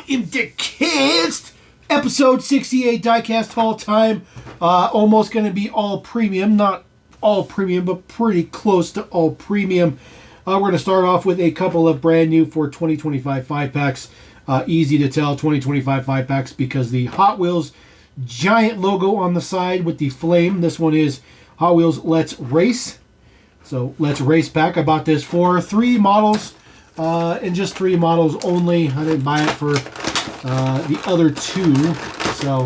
LevelMDiecast, episode 68, Diecast all time. Almost going to be all premium. Not all premium, but pretty close to all premium. We're going to start off with a couple of brand new for 2025 5-packs. Easy to tell 2025 5-packs because the Hot Wheels giant logo on the side with the flame. This one is Hot Wheels Let's Race. So Let's Race pack. I bought this for 3 models. And just 3 models only. I didn't buy it for the other 2. So,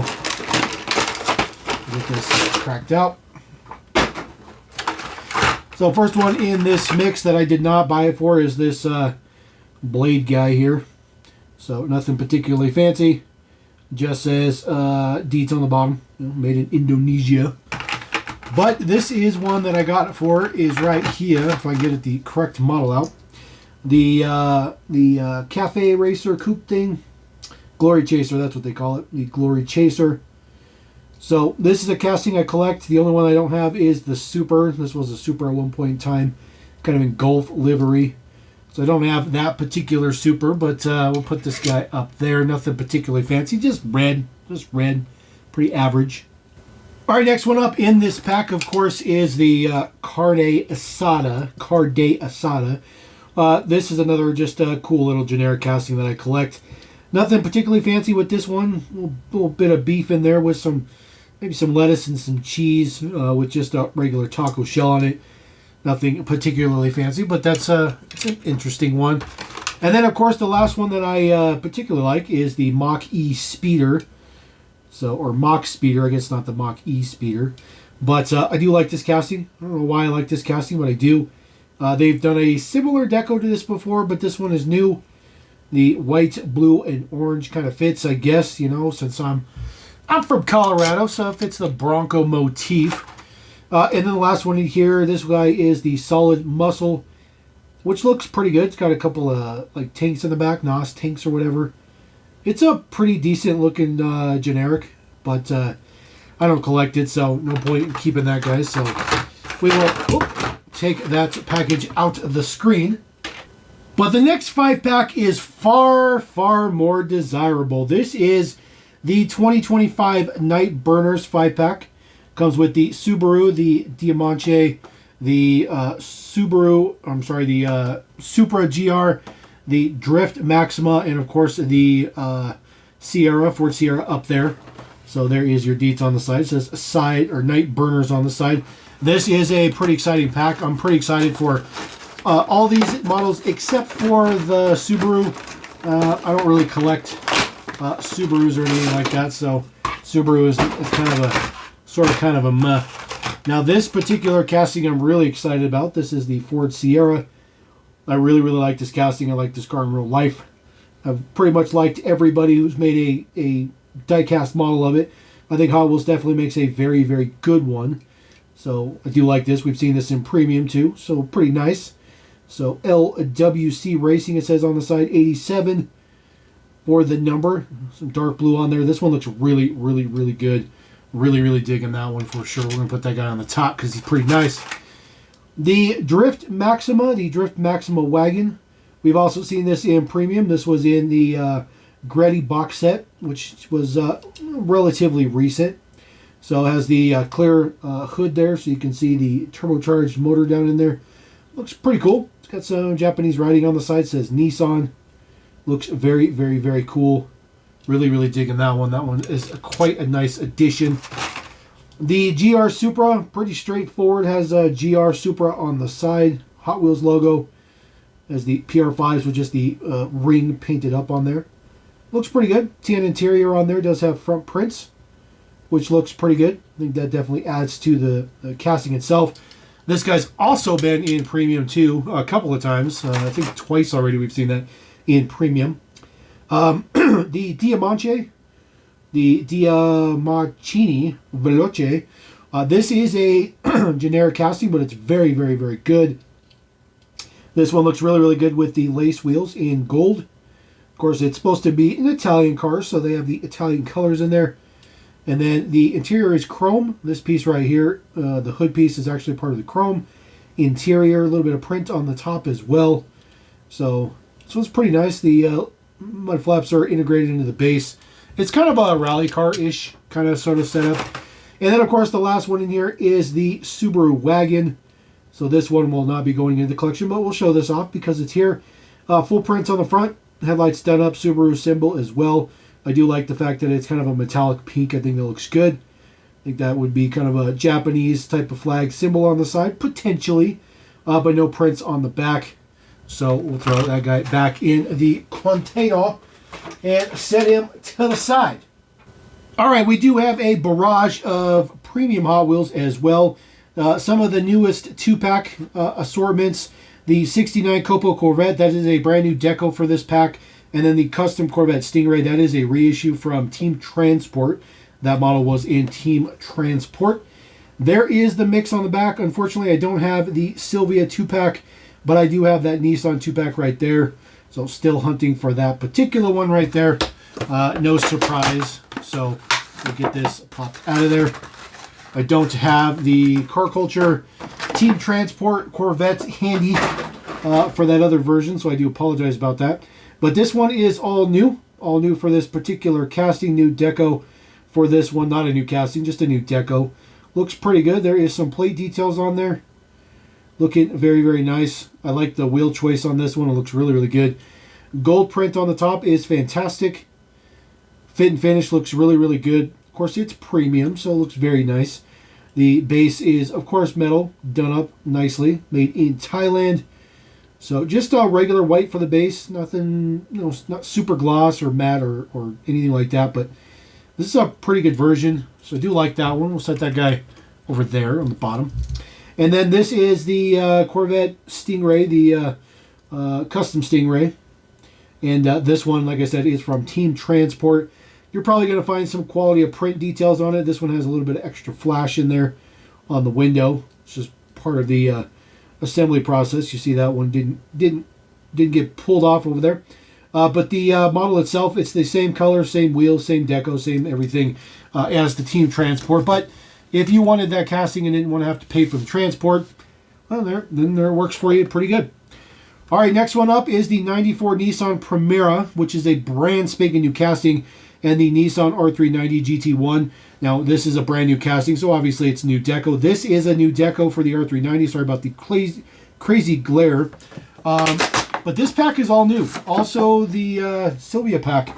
get this cracked out. So, first one in this mix that I did not buy it for is this blade guy here. So, nothing particularly fancy. Just says deets on the bottom. Made in Indonesia. But this is one that I got it for, is right here, if I get it the correct model out. The Cafe Racer Coupe thing. Glory Chaser, that's what they call it. The Glory Chaser. So, this is a casting I collect. The only one I don't have is the Super. This was a Super at one point in time. Kind of in Golf livery. So, I don't have that particular Super, but we'll put this guy up there. Nothing particularly fancy. Just red. Just red. Pretty average. Alright, next one up in this pack, of course, is the Carde Asada. This is another just a cool little generic casting that I collect. Nothing particularly fancy with this one. A little bit of beef in there with some, maybe some lettuce and some cheese with just a regular taco shell on it. Nothing particularly fancy, but that's it's an interesting one. And then, of course, the last one that I particularly like is the Mach-E Speeder. So, or Mach Speeder, I guess not the Mach-E Speeder. But I do like this casting. I don't know why I like this casting, but I do. They've done a similar deco to this before, but this one is new. The white, blue, and orange kind of fits, I guess, you know, since I'm from Colorado, so it fits the Bronco motif. And then the last one in here, this guy is the Solid Muscle, which looks pretty good. It's got a couple of, like, tanks in the back, NOS tanks or whatever. It's a pretty decent looking generic, but I don't collect it, so no point in keeping that, guys. So we will take that package out of the screen. But the next 5-pack is far, far more desirable. This is the 2025 Nightburnerz 5-pack. Comes with the Subaru, the Diamante, the Supra GR, the Drift Maxima, and of course the Ford Sierra up there. So there is your deets on the side. It says side or Nightburnerz on the side. This is a pretty exciting pack. I'm pretty excited for all these models except for the Subaru. I don't really collect Subarus or anything like that, so Subaru is kind of a meh. Now this particular casting I'm really excited about. This is the Ford Sierra. I really, really like this casting. I like this car in real life. I've pretty much liked everybody who's made a diecast model of it. I think Hot Wheels definitely makes a very, very good one. So I do like this. We've seen this in premium too, so pretty nice. So LWC Racing, it says on the side, 87 for the number. Some dark blue on there. This one looks really, really, really good. Really, really digging that one for sure. We're going to put that guy on the top because he's pretty nice. The Drift Maxima wagon. We've also seen this in premium. This was in the Gretty box set, which was relatively recent. So it has the clear hood there, so you can see the turbocharged motor down in there. Looks pretty cool. It's got some Japanese writing on the side. It says Nissan. Looks very, very, very cool. Really, really digging that one. That one is quite a nice addition. The GR Supra, pretty straightforward. Has a GR Supra on the side. Hot Wheels logo. Has the PR5s with just the ring painted up on there. Looks pretty good. Tan interior on there. Does have front prints, which looks pretty good. I think that definitely adds to the casting itself. This guy's also been in premium too a couple of times. I think twice already we've seen that in premium. The Diamante, the Diamantini Veloce. This is a generic casting, but it's very, very, very good. This one looks really, really good with the lace wheels in gold. Of course, it's supposed to be an Italian car, so they have the Italian colors in there. And then the interior is chrome. This piece right here, the hood piece is actually part of the chrome. Interior, a little bit of print on the top as well. So this one's pretty nice. The mud flaps are integrated into the base. It's kind of a rally car-ish kind of sort of setup. And then, of course, the last one in here is the Subaru wagon. So this one will not be going into the collection, but we'll show this off because it's here. Full prints on the front. Headlights done up. Subaru symbol as well. I do like the fact that it's kind of a metallic pink. I think that looks good. I think that would be kind of a Japanese type of flag symbol on the side, potentially. But no prints on the back. So we'll throw that guy back in the container and set him to the side. All right, we do have a barrage of premium Hot Wheels as well. Some of the newest 2-pack assortments. The 69 Copo Corvette, that is a brand new deco for this pack. And then the custom Corvette Stingray, that is a reissue from Team Transport. That model was in Team Transport. There is the mix on the back. Unfortunately, I don't have the Silvia 2-pack, but I do have that Nissan 2-pack right there. So still hunting for that particular one right there. No surprise. So we'll get this popped out of there. I don't have the Car Culture Team Transport Corvette handy for that other version, so I do apologize about that. But this one is all new for this particular casting, new deco for this one. Not a new casting, just a new deco. Looks pretty good. There is some plate details on there. Looking very, very nice. I like the wheel choice on this one. It looks really, really good. Gold print on the top is fantastic. Fit and finish looks really, really good. Of course, it's premium, so it looks very nice. The base is, of course, metal, done up nicely, made in Thailand. So just a regular white for the base. Nothing, not super gloss or matte or anything like that, but this is a pretty good version. So I do like that one. We'll set that guy over there on the bottom. And then this is the Corvette Stingray, the custom Stingray. And this one, like I said, is from Team Transport. You're probably going to find some quality of print details on it. This one has a little bit of extra flash in there on the window. It's just part of the assembly process. You see that one didn't get pulled off over there. But the model itself, it's the same color, same wheels, same deco, same everything as the Team Transport. But if you wanted that casting and didn't want to have to pay for the transport, well, then there works for you pretty good. All right, next one up is the 94 Nissan Primera, which is a brand spanking new casting, and the Nissan R390 GT1. Now, this is a brand new casting, so obviously it's new deco. This is a new deco for the R390. Sorry about the crazy glare. But this pack is all new. Also, the Silvia pack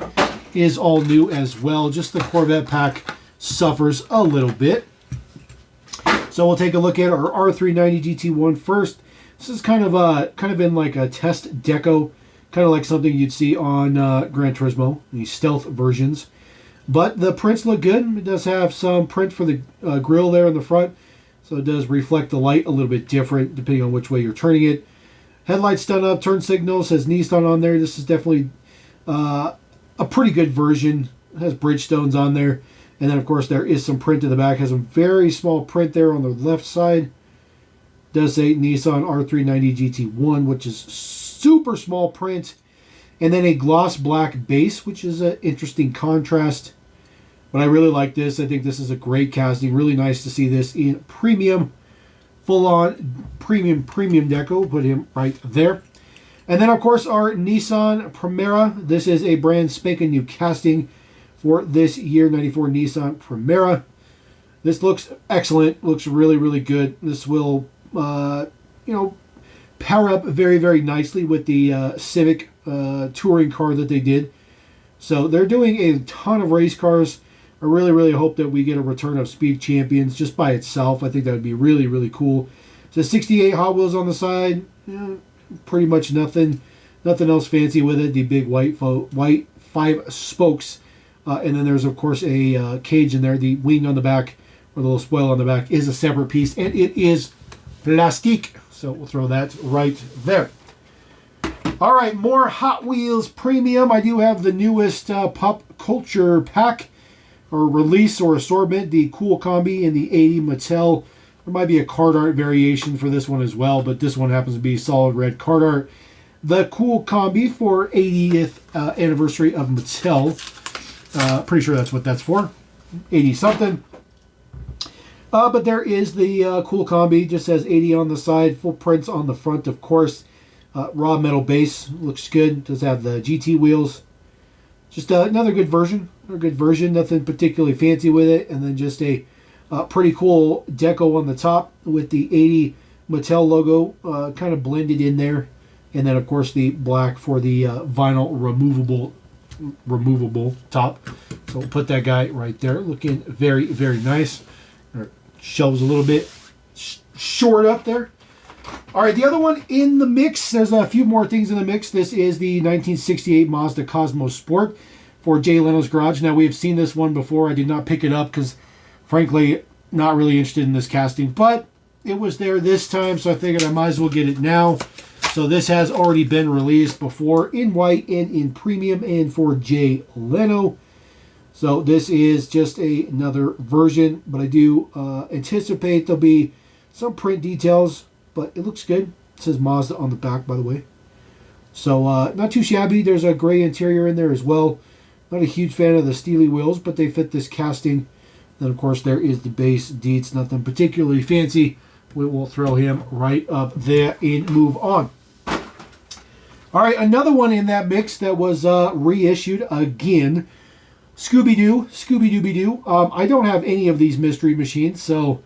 is all new as well. Just the Corvette pack suffers a little bit. So we'll take a look at our R390 GT1 first. This is kind of in like a test deco, kind of like something you'd see on Gran Turismo, the stealth versions. But the prints look good. It does have some print for the grille there in the front, so it does reflect the light a little bit different depending on which way you're turning it. Headlights done up, turn signal, says Nissan on there. This is definitely a pretty good version. It has Bridgestones on there. And then, of course, there is some print in the back. It has a very small print there on the left side. It does say Nissan R390 GT1, which is super small print. And then a gloss black base, which is an interesting contrast. But I really like this. I think this is a great casting. Really nice to see this in premium. Full-on premium deco. Put him right there. And then, of course, our Nissan Primera. This is a brand spanking new casting for this year, 94 Nissan Primera. This looks excellent. Looks really, really good. This will, pair up very, very nicely with the Civic touring car that they did. So they're doing a ton of race cars. I really, really hope that we get a return of Speed Champions just by itself. I think that would be really, really cool. So 68 Hot Wheels on the side. Pretty much nothing else fancy with it. The big white 5 spokes. And then there's, of course, a cage in there. The wing on the back, or the little spoil on the back, is a separate piece. And it is plastic. So we'll throw that right there. All right, more Hot Wheels Premium. I do have the newest Pop Culture pack, or release or assortment, the Cool Combi and the 80 Mattel. There might be a card art variation for this one as well, but this one happens to be solid red card art. The Cool Combi for 80th anniversary of Mattel. Pretty sure that's what that's for. 80 something. But there is the Cool Combi. Just says 80 on the side. Full prints on the front, of course. Raw metal base. Looks good. Does have the GT wheels. Just another good version. Nothing particularly fancy with it. And then just a pretty cool deco on the top with the 80 Mattel logo kind of blended in there. And then, of course, the black for the vinyl removable top. So we'll put that guy right there. Looking very, very nice. Our shelves a little bit short up there. All right, the other one in the mix, there's a few more things in the mix. This is the 1968 Mazda Cosmo Sport for Jay Leno's Garage. Now, we have seen this one before. I did not pick it up because, frankly, not really interested in this casting. But it was there this time, so I figured I might as well get it now. So this has already been released before in white and in premium and for Jay Leno. So this is just another version, but I do anticipate there'll be some print details. But it looks good. It says Mazda on the back, by the way. So not too shabby. There's a gray interior in there as well. Not a huge fan of the steely wheels, but they fit this casting. Then, of course, there is the base deets. Nothing particularly fancy. We will throw him right up there and move on. All right, another one in that mix that was reissued again. Scooby-Doo. Scooby-Dooby-Doo. I don't have any of these mystery machines, so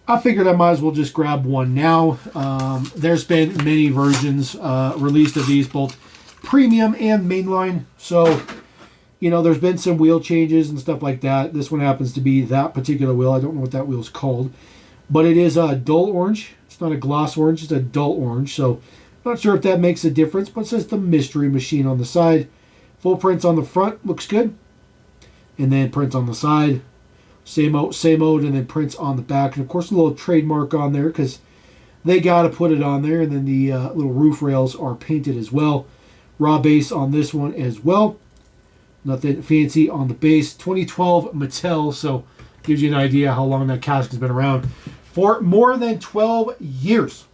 I figured I might as well just grab one now. There's been many versions released of these, both premium and mainline. So, you know, there's been some wheel changes and stuff like that. This one happens to be that particular wheel. I don't know what that wheel's called. But it is a dull orange. It's not a gloss orange. It's a dull orange. So, not sure if that makes a difference. But it says the Mystery Machine on the side. Full prints on the front. Looks good. And then prints on the side. Same mode, and then prints on the back. And, of course, a little trademark on there because they got to put it on there. And then the little roof rails are painted as well. Raw base on this one as well. Nothing fancy on the base. 2012 Mattel, so gives you an idea how long that casket has been around. For more than 12 years.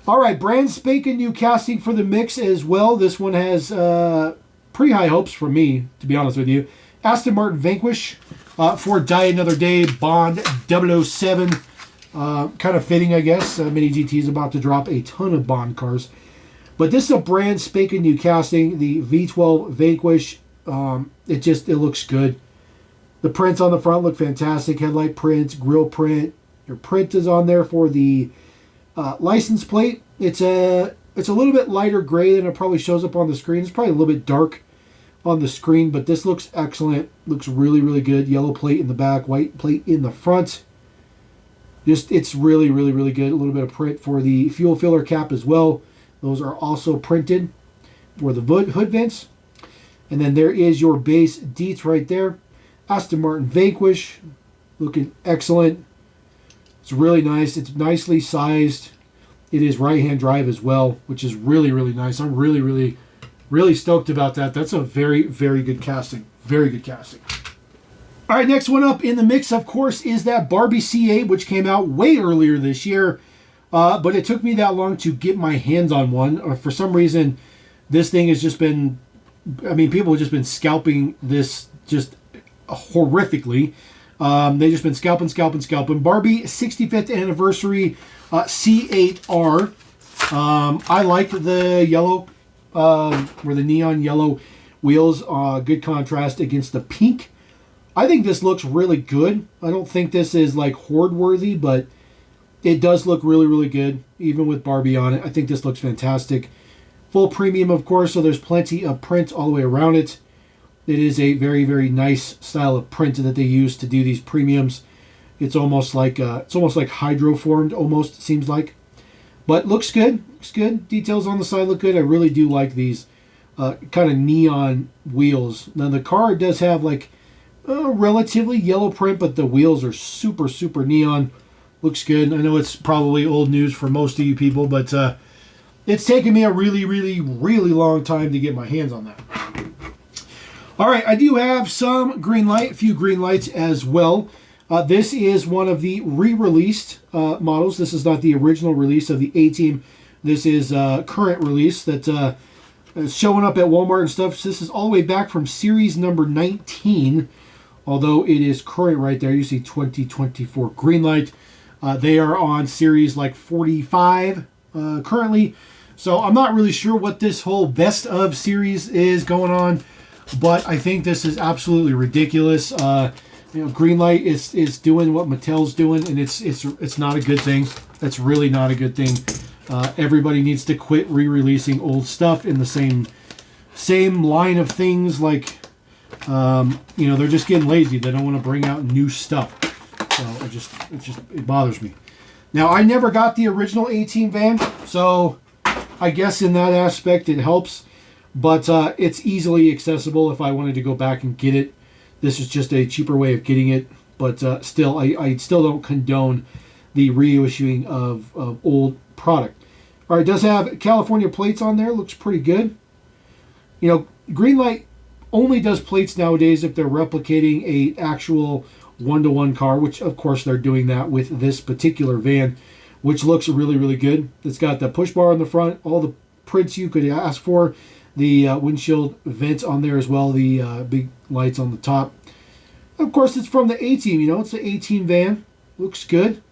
All right, brand spanking new casting for the mix as well. This one has pretty high hopes for me, to be honest with you. Aston Martin Vanquish. For Die Another Day, Bond 007. Kind of fitting, I guess. Mini GT is about to drop a ton of Bond cars. But this is a brand spanking new casting. The V12 Vanquish. It looks good. The prints on the front look fantastic. Headlight prints, grille print. Your print is on there for the license plate. It's a little bit lighter gray than it probably shows up on the screen. It's probably a little bit dark on the screen, but this looks excellent. Looks really, really good. Yellow plate in the back, white plate in the front. It's really, really, really good. A little bit of print for the fuel filler cap as well. Those are also printed for the hood vents. And then there is your base deets right there. Aston Martin Vanquish, looking excellent. It's really nice. It's nicely sized. It is right-hand drive as well, which is really, really nice. I'm really, really, really stoked about that. That's a very, very good casting. Very good casting. All right, next one up in the mix, of course, is that Barbie C8, which came out way earlier this year. But it took me that long to get my hands on one. For some reason, this thing has just been... I mean, people have just been scalping this just horrifically. They've just been scalping. Barbie 65th Anniversary C8R. I like the yellow... where the neon yellow wheels, good contrast against the pink. I think this looks really good. I don't think this is like hoard worthy, but it does look really, really good, even with Barbie on it. I think this looks fantastic. Full premium, of course, so there's plenty of print all the way around it. It is a very, very nice style of print that they use to do these premiums. It's almost like hydroformed, almost seems like. But looks good. Looks good. Details on the side look good. I really do like these kind of neon wheels. Now the car does have like a relatively yellow print, but the wheels are super, super neon. Looks good. I know it's probably old news for most of you people, but it's taken me a really, really, really long time to get my hands on that. All right, I do have some Greenlight, a few Greenlights as well. This is one of the re-released models. This is not the original release of the A-Team. This is current release that is showing up at Walmart and stuff. So this is all the way back from series number 19, although it is current right there. You see 2024 Greenlight. They are on series like 45 currently. So I'm not really sure what this whole best of series is going on. but I think this is absolutely ridiculous. Greenlight is doing what Mattel's doing, and it's not a good thing. That's really not a good thing. Everybody needs to quit re-releasing old stuff in the same line of things. Like, they're just getting lazy. They don't want to bring out new stuff. So it bothers me. Now, I never got the original A-Team van, so I guess in that aspect it helps. But it's easily accessible if I wanted to go back and get it. This is just a cheaper way of getting it. But still, I still don't condone the reissuing of old product. All right, it does have California plates on there. Looks pretty good. Greenlight only does plates nowadays if they're replicating a actual one-to-one car, which of course they're doing that with this particular van, which looks really, really good. It's got the push bar on the front, all the prints you could ask for, the windshield vents on there as well, the big lights on the top. Of course, it's from the A-Team, it's the A-Team van. Looks good.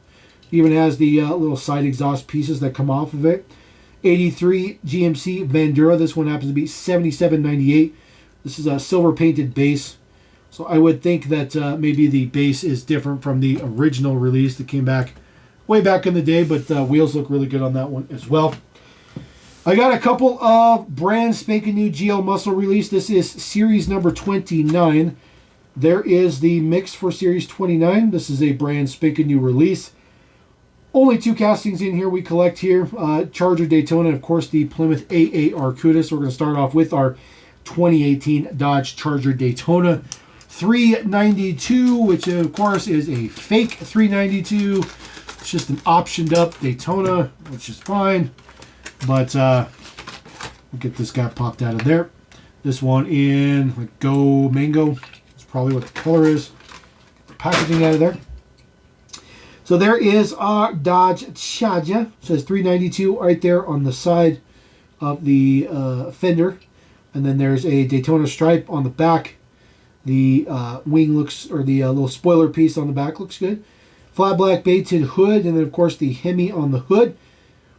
Even has the little side exhaust pieces that come off of it. 83 GMC Bandura. This one happens to be 77.98. This is a silver painted base. So I would think that maybe the base is different from the original release that came back way back in the day, but wheels look really good on that one as well. I got a couple of brand spanking new GL Muscle release. This is series number 29. There is the mix for series 29. This is a brand spanking new release. Only 2 castings in here we collect here. Charger Daytona, and of course the Plymouth AA Arcuda. So we're going to start off with our 2018 Dodge Charger Daytona 392, which of course is a fake 392. It's just an optioned up Daytona, which is fine. But we'll get this guy popped out of there. This one in like Go Mango. That's probably what the color is. Packaging out of there. So there is our Dodge Charger. It says 392 right there on the side of the fender. And then there's a Daytona stripe on the back. The wing looks, or the little spoiler piece on the back looks good. Flat black painted hood, and then of course the Hemi on the hood.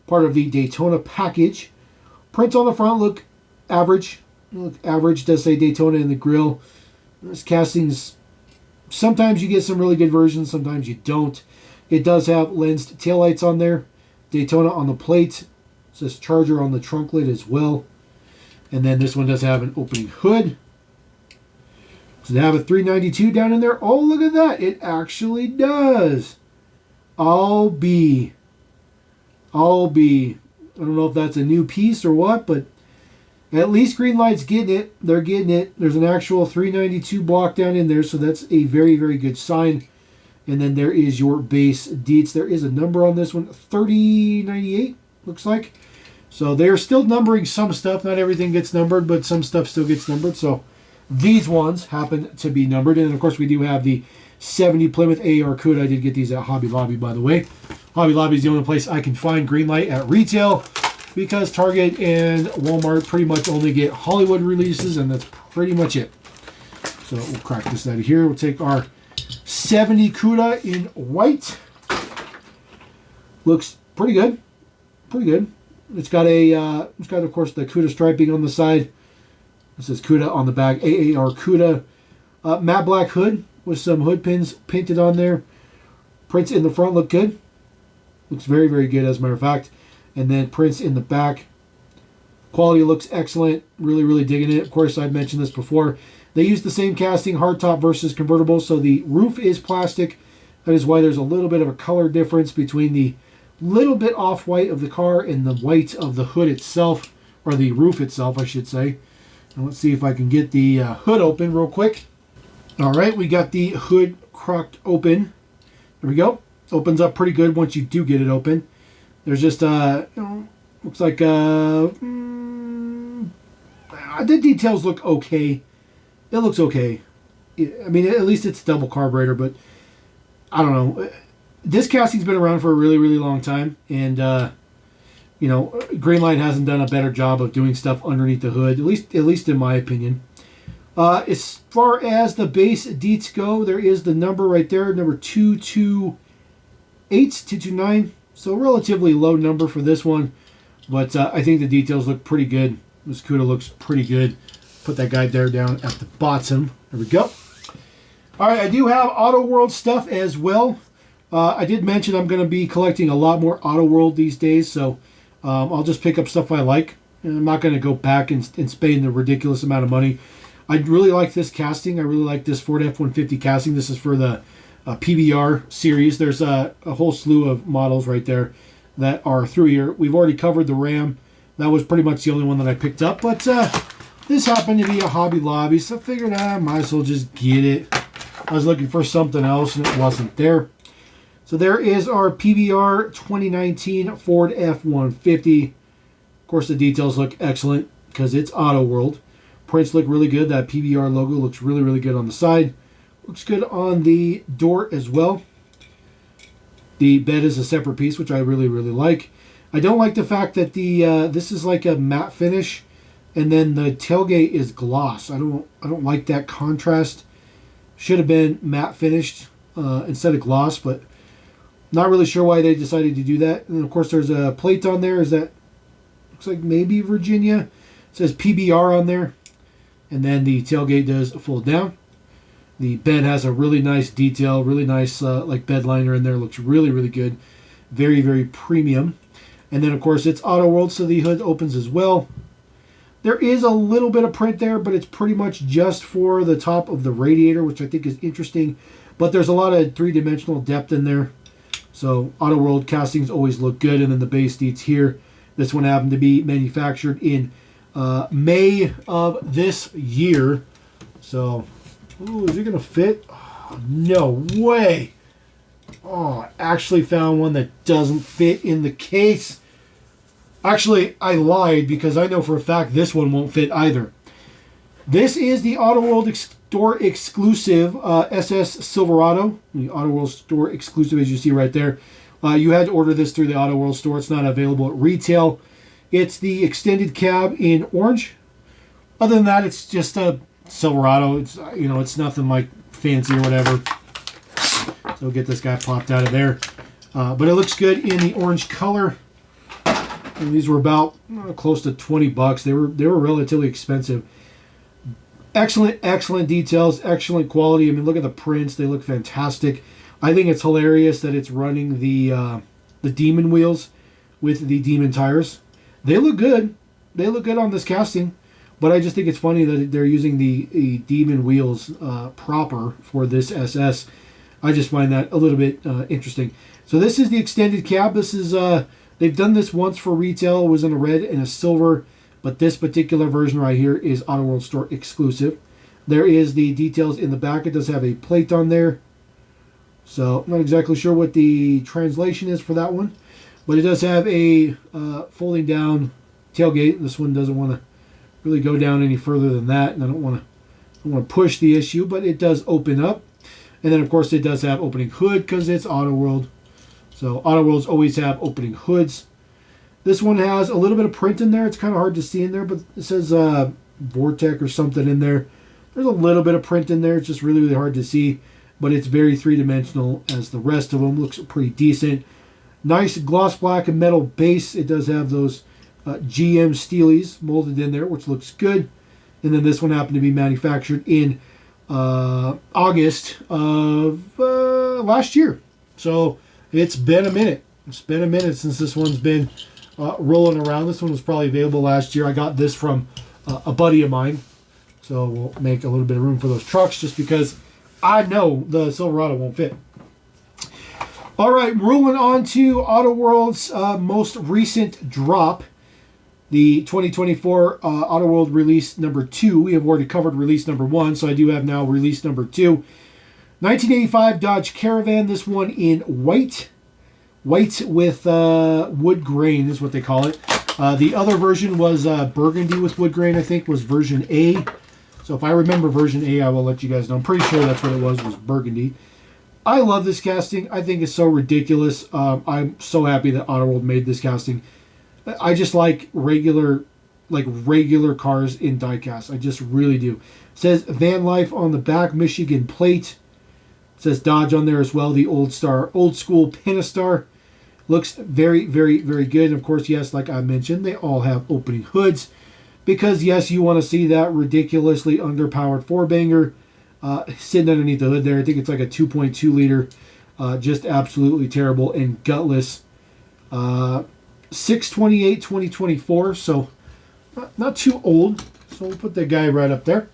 Part of the Daytona package. Prints on the front look average. Look average. Does say Daytona in the grill. This castings, sometimes you get some really good versions, sometimes you don't. It does have lensed taillights on there. Daytona on the plate. It says Charger on the trunk lid as well. And then this one does have an opening hood. Does it have a 392 down in there? Oh, look at that. It actually does. I'll be. I don't know if that's a new piece or what, but at least Greenlight's getting it. They're getting it. There's an actual 392 block down in there, so that's a very, very good sign. And then there is your base deets. There is a number on this one, 3098, looks like. So they're still numbering some stuff. Not everything gets numbered, but some stuff still gets numbered. So these ones happen to be numbered. And, of course, we do have the 70 Plymouth AR Arcuda. I did get these at Hobby Lobby, by the way. Hobby Lobby is the only place I can find Greenlight at retail because Target and Walmart pretty much only get Hollywood releases, and that's pretty much it. So we'll crack this out of here. We'll take our 70 CUDA in white. Looks pretty good. Pretty good. It's got of course the CUDA striping on the side. It says CUDA on the back. AAR CUDA. Matte black hood with some hood pins painted on there. Prints in the front look good. Looks very, very good as a matter of fact. And then prints in the back. Quality looks excellent. Really, really digging it. Of course, I've mentioned this before. They use the same casting, hardtop versus convertible. So the roof is plastic. That is why there's a little bit of a color difference between the little bit off-white of the car and the white of the hood itself. Or the roof itself, I should say. And let's see if I can get the hood open real quick. All right, we got the hood cracked open. There we go. Opens up pretty good once you do get it open. There's just, looks like, the details look okay. It looks okay. I mean, at least it's double carburetor, but I don't know. This casting's been around for a really, really long time, and, Greenlight hasn't done a better job of doing stuff underneath the hood, at least in my opinion. As far as the base deets go, there is the number right there, number 229. So relatively low number for this one, but I think the details look pretty good. This CUDA looks pretty good. put that guy there down at the bottom. There we go. All right, I do have Autoworld stuff as well. I did mention I'm going to be collecting a lot more Autoworld these days, so I'll just pick up stuff I like. And I'm not going to go back and spend a ridiculous amount of money. I really like this casting. I really like this Ford F-150 casting. This is for the PBR series. There's a whole slew of models right there that are through here. We've already covered the Ram. That was pretty much the only one that I picked up, but this happened to be a Hobby Lobby, so I figured I might as well just get it. I was looking for something else, and it wasn't there. So there is our PBR 2019 Ford F-150. Of course, the details look excellent because it's Autoworld. Prints look really good. That PBR logo looks really, really good on the side. Looks good on the door as well. The bed is a separate piece, which I really, really like. I don't like the fact that the this is like a matte finish, and then the tailgate is gloss. I don't like that contrast. Should have been matte finished instead of gloss, but not really sure why they decided to do that. And of course, there's a plate on there. Is that looks like maybe Virginia? It says PBR on there, and then the tailgate does fold down. The bed has a really nice detail, really nice like bed liner in there. Looks really, really good. Very, very premium. And then, of course, it's Autoworld, so the hood opens as well. There is a little bit of print there, but it's pretty much just for the top of the radiator, which I think is interesting. But there's a lot of three-dimensional depth in there. So Autoworld castings always look good. And then the base deets here. This one happened to be manufactured in May of this year. So, ooh, is it going to fit? Oh, no way. Oh, I actually found one that doesn't fit in the case. Actually, I lied because I know for a fact this one won't fit either. This is the Autoworld store exclusive SS Silverado. The Autoworld store exclusive, as you see right there. You had to order this through the Autoworld store. It's not available at retail. It's the extended cab in orange. Other than that, it's just a Silverado. It's it's nothing like fancy or whatever. So we'll get this guy popped out of there. But it looks good in the orange color. And these were about close to $20. They were relatively expensive. Excellent, excellent details, excellent quality. I mean, look at the prints; they look fantastic. I think it's hilarious that it's running the Demon wheels with the Demon tires. They look good. They look good on this casting, but I just think it's funny that they're using the Demon wheels proper for this SS. I just find that a little bit interesting. So this is the extended cab. This is they've done this once for retail. It was in a red and a silver, but this particular version right here is Autoworld store exclusive. There is the details in the back. It does have a plate on there. So I'm not exactly sure what the translation is for that one, but it does have a folding down tailgate. This one doesn't want to really go down any further than that, and I don't want to push the issue, but it does open up. And then, of course, it does have opening hood because it's Autoworld. So Autoworlds always have opening hoods. This one has a little bit of print in there. It's kind of hard to see in there, but it says Vortec or something in there. There's a little bit of print in there. It's just really, really hard to see, but it's very three-dimensional as the rest of them. Looks pretty decent. Nice gloss black and metal base. It does have those GM Steelies molded in there, which looks good. And then this one happened to be manufactured in August of last year. So it's been a minute. It's been a minute since this one's been rolling around. This one was probably available last year. I got this from a buddy of mine. So we'll make a little bit of room for those trucks just because I know the Silverado won't fit. All right, rolling on to Autoworld's most recent drop. The 2024 Autoworld release number 2. We have already covered release number 1, so I do have now release number 2. 1985 Dodge Caravan, this one in white. White with wood grain is what they call it. The other version was burgundy with wood grain, I think, was version A. So if I remember version A, I will let you guys know. I'm pretty sure that's what it was burgundy. I love this casting. I think it's so ridiculous. I'm so happy that Autoworld made this casting. I just like regular cars in diecast. I just really do. It says Van Life on the back, Michigan plate. It says Dodge on there as well, the old school Pentastar. Looks very, very, very good. And of course, yes, like I mentioned, they all have opening hoods. because, yes, you want to see that ridiculously underpowered four-banger sitting underneath the hood there. I think it's like a 2.2 liter. Just absolutely terrible and gutless. 6/28, 2024, so not too old. So we'll put that guy right up there.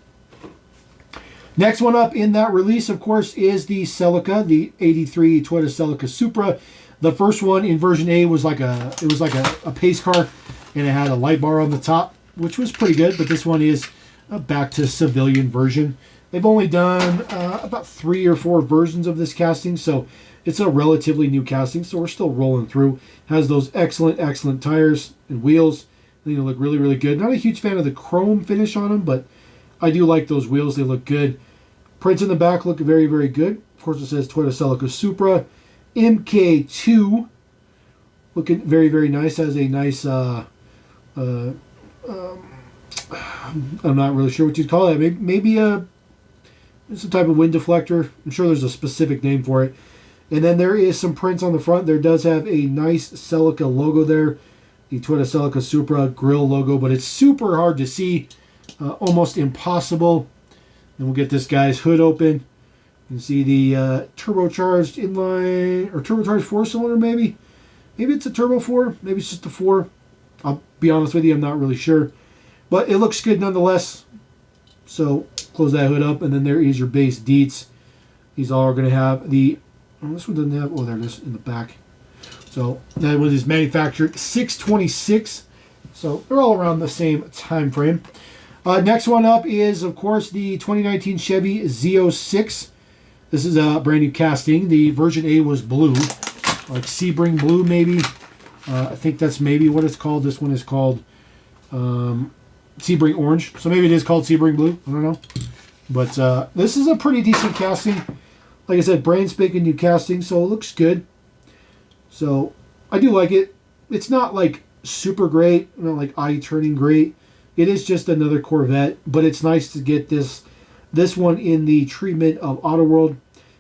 Next one up in that release, of course, is the Celica, the 83 Toyota Celica Supra. The first one in version A was like a pace car, and it had a light bar on the top, which was pretty good. But this one is back to civilian version. They've only done about 3 or 4 versions of this casting, so it's a relatively new casting. So we're still rolling through. Has those excellent tires and wheels. They look really, really good. Not a huge fan of the chrome finish on them, but I do like those wheels. They look good. Prints in the back look very, very good. Of course, it says Toyota Celica Supra. MK2. Looking very, very nice. Has a nice, I'm not really sure what you'd call it. Maybe some type of wind deflector. I'm sure there's a specific name for it. And then there is some prints on the front. There does have a nice Celica logo there. The Toyota Celica Supra grill logo, but it's super hard to see. Almost impossible. And we'll get this guy's hood open. You can see the turbocharged inline, or turbocharged 4-cylinder maybe. Maybe it's a turbo 4. Maybe it's just a 4. I'll be honest with you, I'm not really sure. But it looks good nonetheless. So close that hood up, and then there is your base deets. These all are going to have the... Oh, this one doesn't have... Oh, there it is in the back. So that one is manufactured 6/26. So they're all around the same time frame. Next one up is, of course, the 2019 Chevy Z06. This is a brand new casting. The version A was blue, like Sebring blue maybe. I think that's maybe what it's called. This one is called Sebring orange. So maybe it is called Sebring blue. I don't know. But this is a pretty decent casting. Like I said, brand spanking new casting, so it looks good. So I do like it. It's not like super great, not like eye-turning great. It is just another Corvette, but it's nice to get this one in the treatment of Autoworld.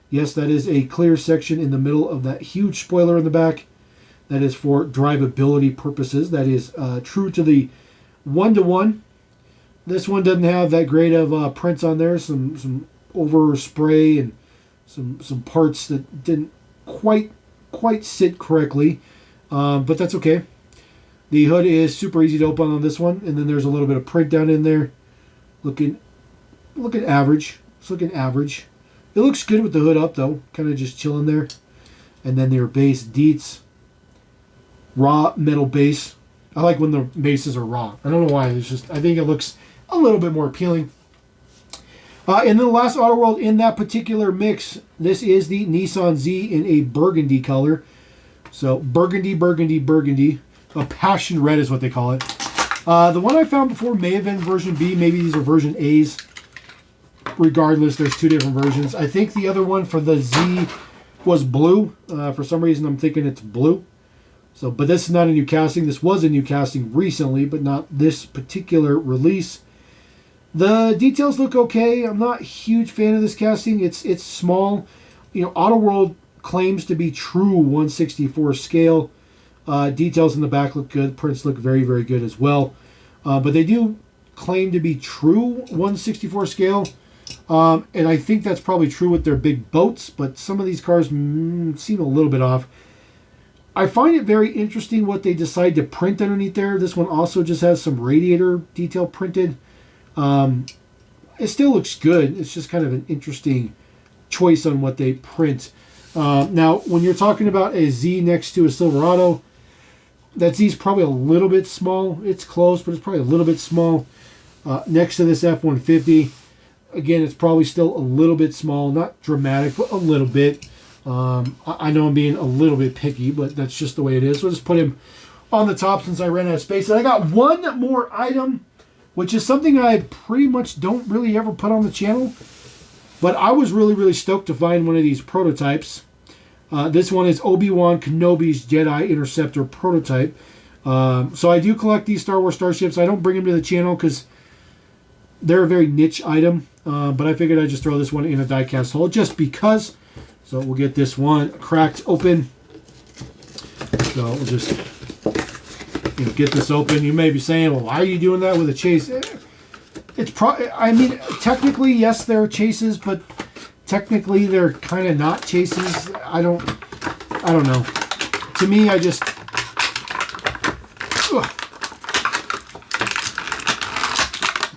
Yes, that is a clear section in the middle of that huge spoiler in the back. That is for drivability purposes. That is true to the 1-to-1. This one doesn't have that great of prints on there. Some overspray and some parts that didn't quite sit correctly, but that's okay. The hood is super easy to open on this one, and then there's a little bit of print down in there. Looking average. It's looking average. It looks good with the hood up though, kind of just chilling there. And then their base deets, raw metal base. I like when the bases are raw. I don't know why. It's just I think it looks a little bit more appealing. And then the last Autoworld in that particular mix, this is the Nissan Z in a burgundy color. So burgundy. A passion red is what they call it. The one I found before may have been version B. Maybe these are version A's. Regardless, there's 2 different versions. I think the other one for the Z was blue. For some reason, I'm thinking it's blue. So, but this is not a new casting. This was a new casting recently, but not this particular release. The details look okay. I'm not a huge fan of this casting. It's small. You know, Autoworld claims to be true 1/64 scale. Details in the back look good. Prints look very, very good as well. But they do claim to be true 1/64 scale. And I think that's probably true with their big boats, but some of these cars seem a little bit off. I find it very interesting what they decide to print underneath there. This one also just has some radiator detail printed. It still looks good. It's just kind of an interesting choice on what they print. Now, when you're talking about a Z next to a Silverado, that Z is probably a little bit small. It's close, but it's probably a little bit small. Next to this F-150, again, it's probably still a little bit small. Not dramatic, but a little bit. I know I'm being a little bit picky, but that's just the way it is. So I'll just put him on the top since I ran out of space. And I got one more item, which is something I pretty much don't really ever put on the channel. But I was really, really stoked to find one of these prototypes. This one is Obi-Wan Kenobi's Jedi Interceptor prototype. So I do collect these Star Wars starships. I don't bring them to the channel because they're a very niche item. But I figured I'd just throw this one in a diecast haul just because. So we'll get this one cracked open. So we'll just get this open. You may be saying, well, why are you doing that with a chase? I mean, technically, yes, they're chases, but technically they're kind of not chases. I don't know. To me,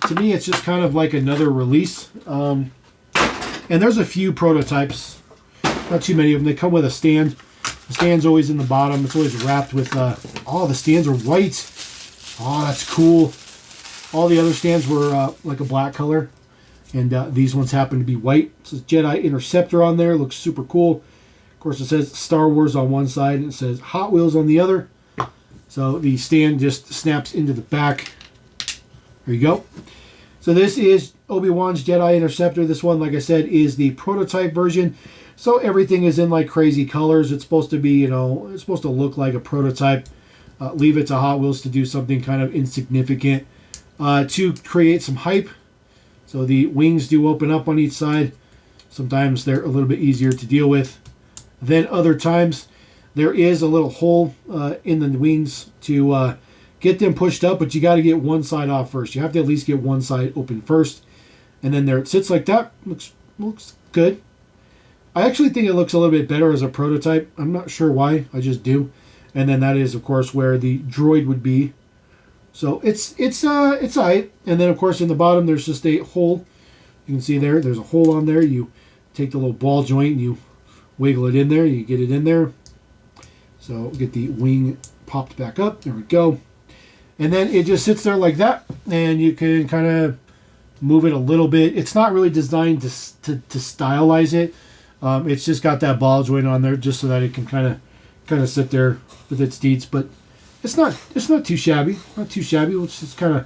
to me, it's just kind of like another release. And there's a few prototypes, not too many of them. They come with a stand. The stand's always in the bottom. It's always wrapped with, the stands are white. Oh, that's cool. All the other stands were like a black color. And these ones happen to be white. It says Jedi Interceptor on there. Looks super cool. Of course, it says Star Wars on one side and it says Hot Wheels on the other. So the stand just snaps into the back. There you go. So this is Obi-Wan's Jedi Interceptor. This one, like I said, is the prototype version. So everything is in like crazy colors. It's supposed to be, it's supposed to look like a prototype. Leave it to Hot Wheels to do something kind of insignificant to create some hype. So the wings do open up on each side. Sometimes they're a little bit easier to deal with than other times. There is a little hole in the wings to get them pushed up, but you got to get one side off first. You have to at least get one side open first. And then there it sits like that. Looks good. I actually think it looks a little bit better as a prototype. I'm not sure why. I just do. And then that is, of course, where the droid would be. So it's alright. And then, of course, in the bottom, there's just a hole. You can see there's a hole on there. You take the little ball joint and you wiggle it in there. You get it in there. So get the wing popped back up. There we go. And then it just sits there like that. And you can kind of move it a little bit. It's not really designed to stylize it. It's just got that ball joint on there just so that it can kind of sit there with its deets. But it's not too shabby. Not too shabby. Let's just kind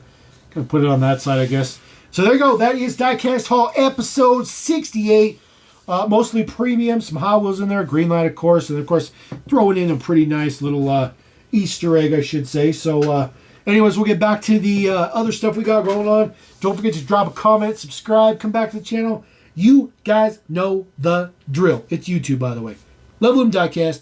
of put it on that side, I guess. So there you go. That is Diecast Haul episode 68. Mostly premium, some Hot Wheels in there, Greenlight, of course, and of course throwing in a pretty nice little Easter egg, I should say. So, anyways, we'll get back to the other stuff we got going on. Don't forget to drop a comment, subscribe, come back to the channel. You guys know the drill. It's YouTube, by the way. LevelMDiecast.